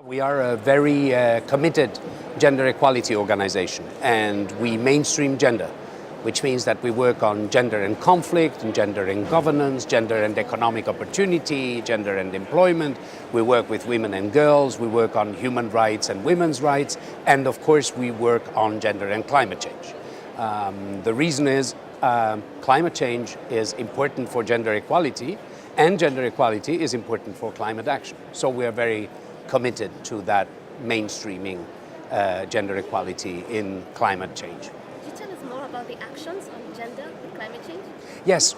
We are a very committed gender equality organization, and we mainstream gender, which means that we work on gender and conflict, and gender and governance, gender and economic opportunity, gender and employment. We work with women and girls, we work on human rights and women's rights, and of course we work on gender and climate change. The reason is climate change is important for gender equality, and gender equality is important for climate action. So we are very committed to that mainstreaming gender equality in climate change. Could you tell us more about the actions on gender with climate change? Yes,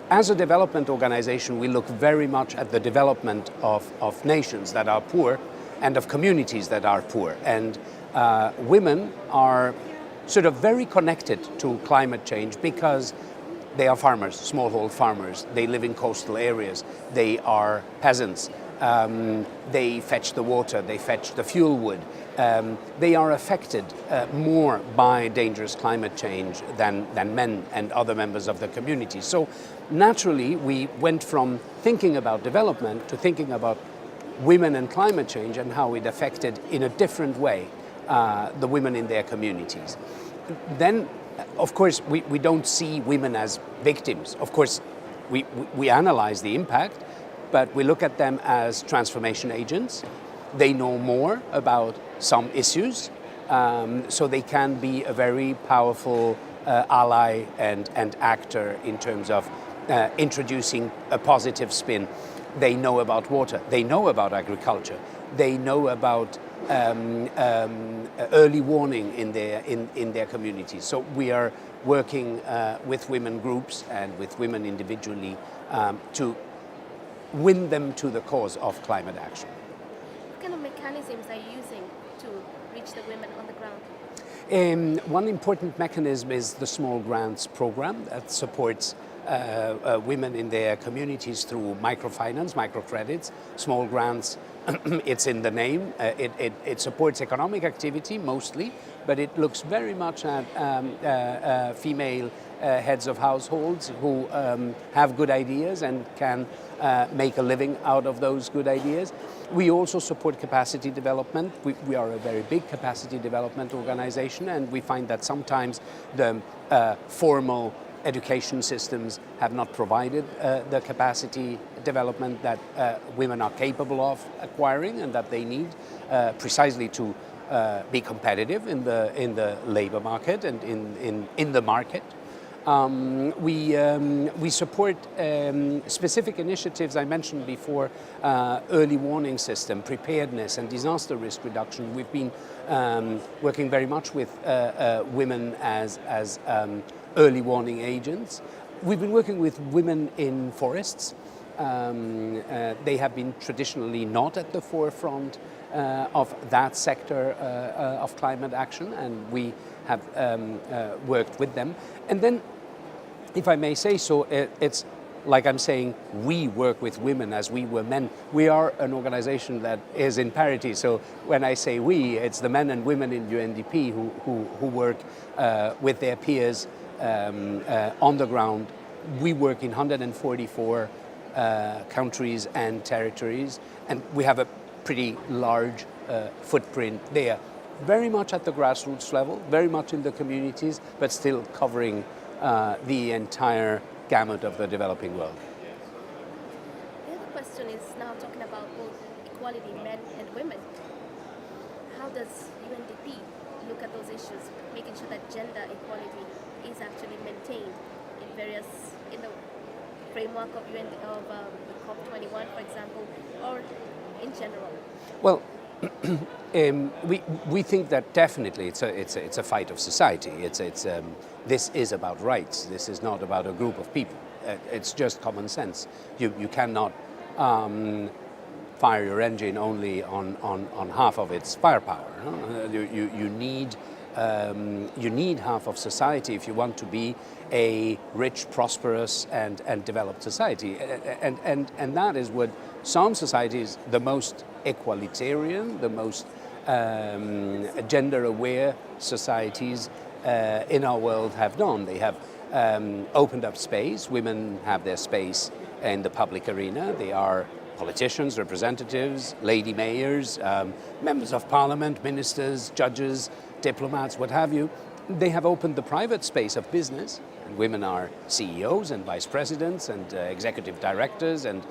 as a development organization, we look very much at the development of nations that are poor and of communities that are poor. And women are sort of very connected to climate change because they are farmers, smallhold farmers. They live in coastal areas. They are peasants. They fetch the water, they fetch the fuel wood. They are affected more by dangerous climate change than men and other members of the community. So naturally, we went from thinking about development to thinking about women and climate change and how it affected in a different way the women in their communities. Then, of course, we don't see women as victims. Of course, we analyze the impact, but we look at them as transformation agents. They know more about some issues, so they can be a very powerful ally and actor in terms of introducing a positive spin. They know about water, they know about agriculture, they know about early warning in their communities. So we are working with women groups and with women individually to win them to the cause of climate action. What kind of mechanisms are you using to reach the women on the ground? One important mechanism is the Small Grants program that supports women in their communities through microfinance, microcredits, small grants. It's in the name. It supports economic activity mostly, but it looks very much at female heads of households who have good ideas and can make a living out of those good ideas. We also support capacity development. We are a very big capacity development organization, and we find that sometimes the formal education systems have not provided the capacity development that women are capable of acquiring and that they need precisely to be competitive in the labor market and in the market. We support specific initiatives I mentioned before, early warning system, preparedness and disaster risk reduction. We've been working very much with women as early warning agents. We've been working with women in forests. They have been traditionally not at the forefront of that sector of climate action, and we have worked with them. And then, if I may say so, it's like I'm saying, we work with women as we were men. We are an organization that is in parity. So when I say we, it's the men and women in UNDP who work with their peers on the ground. We work in 144 countries and territories, and we have a pretty large footprint there. Very much at the grassroots level, very much in the communities, but still covering the entire gamut of the developing world. The other question is now talking about both equality, men and women. How does UNDP look at those issues, making sure that gender equality is actually maintained in the framework of the COP21, for example, or in general? Well, we think that definitely it's a fight of society. This is about rights. This is not about a group of people. It's just common sense. You cannot fire your engine only on half of its firepower. No? You need half of society if you want to be a rich, prosperous, and developed society. And that is what some societies, the most equalitarian, the most gender-aware societies in our world have done. They have opened up space. Women have their space in the public arena. They are politicians, representatives, lady mayors, members of parliament, ministers, judges, diplomats, what have you. They have opened the private space of business. And women are CEOs and vice presidents and executive directors and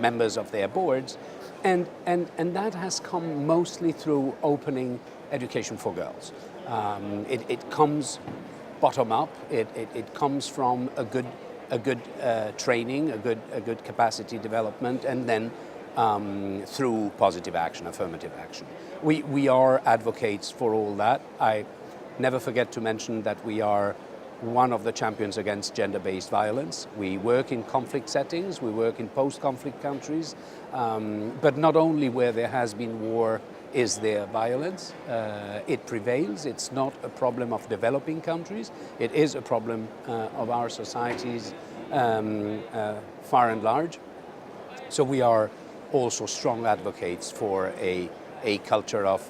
members of their boards. And that has come mostly through opening education for girls. It comes bottom up. It comes from a good training, a good capacity development, and then through positive action, affirmative action. We are advocates for all that. I never forget to mention that we are one of the champions against gender-based violence. We work in conflict settings, we work in post-conflict countries, but not only where there has been war is there violence. It prevails. It's not a problem of developing countries. It is a problem of our societies far and large. So we are also strong advocates for a culture of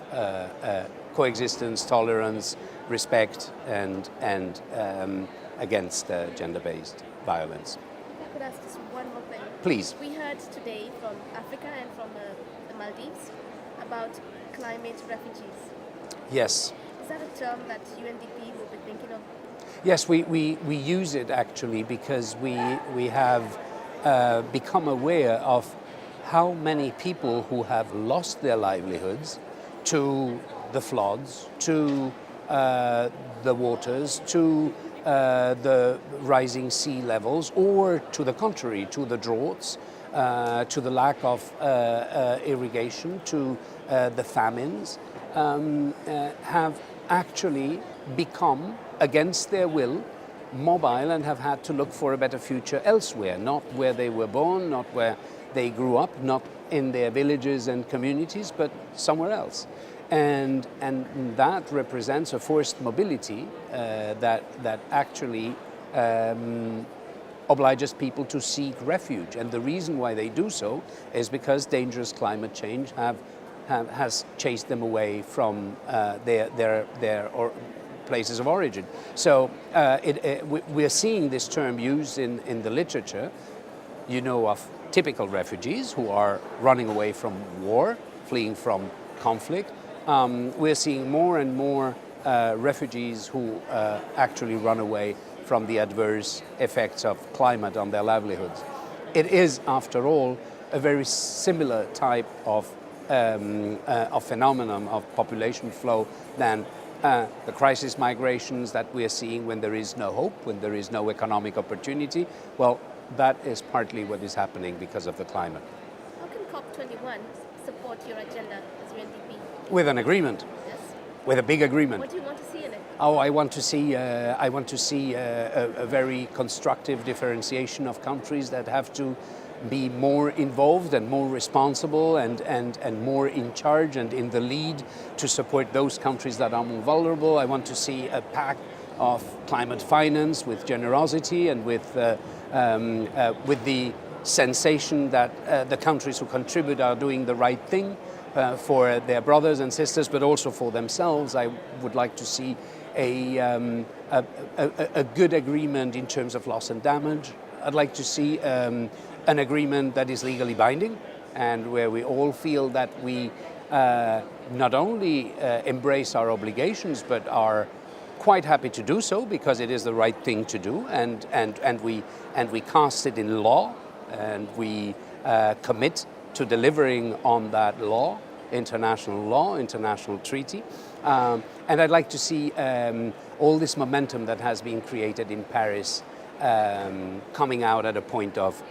coexistence, tolerance, respect, and against gender-based violence. If I could ask just one more thing. Please. We heard today from Africa and from the Maldives about climate refugees. Yes. Is that a term that UNDP will be thinking of? Yes, we use it actually because we have become aware of how many people who have lost their livelihoods to the floods, to the waters, to the rising sea levels, or to the contrary, to the droughts, to the lack of irrigation, to the famines, have actually become, against their will, mobile and have had to look for a better future elsewhere, not where they were born, not where they grew up, not in their villages and communities, but somewhere else. And that represents a forced mobility that actually obliges people to seek refuge. And the reason why they do so is because dangerous climate change has chased them away from their places of origin. So we're seeing this term used in the literature, you know, of typical refugees who are running away from war, fleeing from conflict. We're seeing more and more refugees who actually run away from the adverse effects of climate on their livelihoods. It is, after all, a very similar type of phenomenon of population flow than the crisis migrations that we are seeing when there is no hope, when there is no economic opportunity. Well, that is partly what is happening because of the climate. How can COP21 support your agenda as UNDP? With an agreement. Yes. With a big agreement. What do you want to see in it? Oh, I want to see a very constructive differentiation of countries that have to be more involved and more responsible and more in charge and in the lead to support those countries that are more vulnerable. I want to see a pact of climate finance with generosity and with the sensation that the countries who contribute are doing the right thing for their brothers and sisters, but also for themselves. I would like to see a good agreement in terms of loss and damage. I'd like to see an agreement that is legally binding and where we all feel that we not only embrace our obligations but are quite happy to do so because it is the right thing to do, and we cast it in law, and we commit to delivering on that law, international treaty. And I'd like to see all this momentum that has been created in Paris coming out at a point of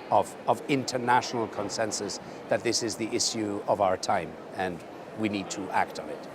international consensus that this is the issue of our time and we need to act on it.